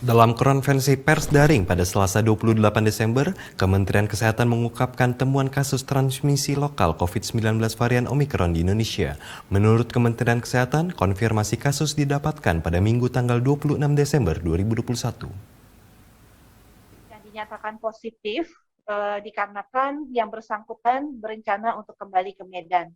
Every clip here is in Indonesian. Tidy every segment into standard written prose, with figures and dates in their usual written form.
Dalam konferensi pers daring pada Selasa 28 Desember, Kementerian Kesehatan mengungkapkan temuan kasus transmisi lokal COVID-19 varian Omikron di Indonesia. Menurut Kementerian Kesehatan, konfirmasi kasus didapatkan pada Minggu tanggal 26 Desember 2021. Yang dinyatakan positif dikarenakan yang bersangkutan berencana untuk kembali ke Medan.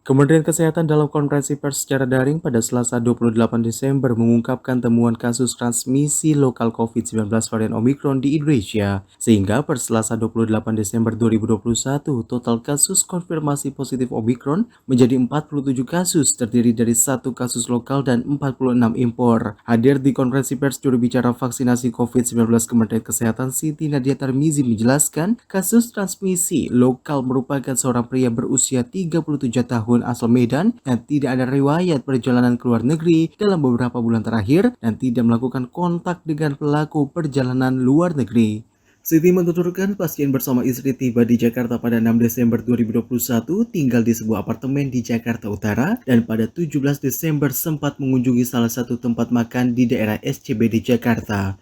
Kementerian Kesehatan dalam konferensi pers secara daring pada Selasa 28 Desember mengungkapkan temuan kasus transmisi lokal COVID-19 varian Omikron di Indonesia, sehingga per Selasa 28 Desember 2021 total kasus konfirmasi positif Omikron menjadi 47 kasus, terdiri dari 1 kasus lokal dan 46 impor. Hadir di konferensi pers juru bicara vaksinasi COVID-19 Kementerian Kesehatan Siti Nadia Tarmizi menjelaskan, kasus transmisi lokal merupakan seorang pria berusia 37 tahun asal Medan yang tidak ada riwayat perjalanan ke luar negeri dalam beberapa bulan terakhir dan tidak melakukan kontak dengan pelaku perjalanan luar negeri. Siti menuturkan pasien bersama istri tiba di Jakarta pada 6 Desember 2021, tinggal di sebuah apartemen di Jakarta Utara, dan pada 17 Desember sempat mengunjungi salah satu tempat makan di daerah SCBD Jakarta.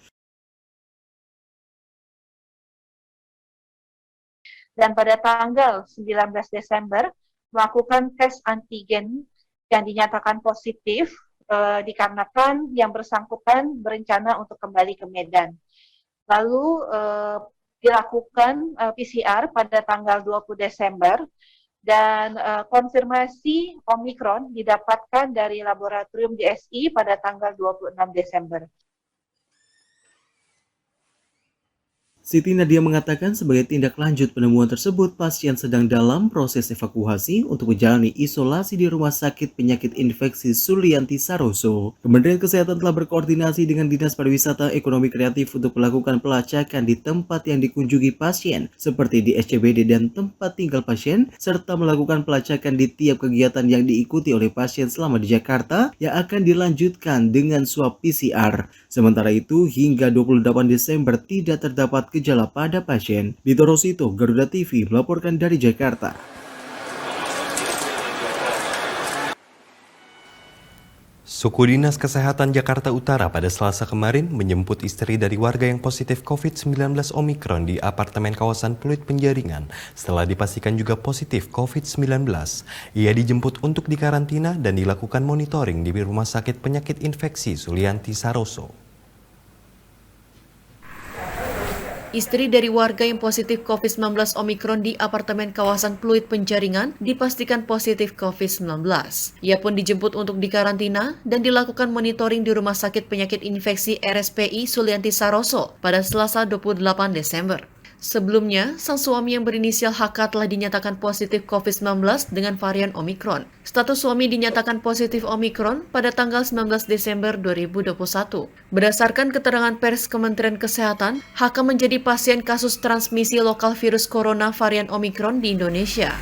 Dan pada tanggal 19 Desember melakukan tes antigen yang dinyatakan positif dikarenakan yang bersangkutan berencana untuk kembali ke Medan. Lalu dilakukan PCR pada tanggal 20 Desember dan konfirmasi Omikron didapatkan dari laboratorium DSI pada tanggal 26 Desember. Siti Nadia mengatakan sebagai tindak lanjut penemuan tersebut, pasien sedang dalam proses evakuasi untuk menjalani isolasi di Rumah Sakit Penyakit Infeksi Sulianti Saroso. Kementerian Kesehatan telah berkoordinasi dengan Dinas Pariwisata Ekonomi Kreatif untuk melakukan pelacakan di tempat yang dikunjungi pasien, seperti di SCBD dan tempat tinggal pasien, serta melakukan pelacakan di tiap kegiatan yang diikuti oleh pasien selama di Jakarta yang akan dilanjutkan dengan swab PCR. Sementara itu, hingga 28 Desember tidak terdapat gejala pada pasien. Dito Rosito, Garuda TV melaporkan dari Jakarta. Suku Dinas Kesehatan Jakarta Utara pada Selasa kemarin menjemput istri dari warga yang positif COVID-19 Omikron di apartemen kawasan Pluit Penjaringan setelah dipastikan juga positif COVID-19. Ia dijemput untuk dikarantina dan dilakukan monitoring di Rumah Sakit Penyakit Infeksi Sulianti Saroso. Istri dari warga yang positif COVID-19 Omikron di apartemen kawasan Pluit Penjaringan dipastikan positif COVID-19. Ia pun dijemput untuk dikarantina dan dilakukan monitoring di Rumah Sakit Penyakit Infeksi RSPI Sulianti Saroso pada Selasa 28 Desember. Sebelumnya, sang suami yang berinisial HK telah dinyatakan positif COVID-19 dengan varian Omikron. Status suami dinyatakan positif Omikron pada tanggal 19 Desember 2021. Berdasarkan keterangan pers Kementerian Kesehatan, HK menjadi pasien kasus transmisi lokal virus corona varian Omikron di Indonesia.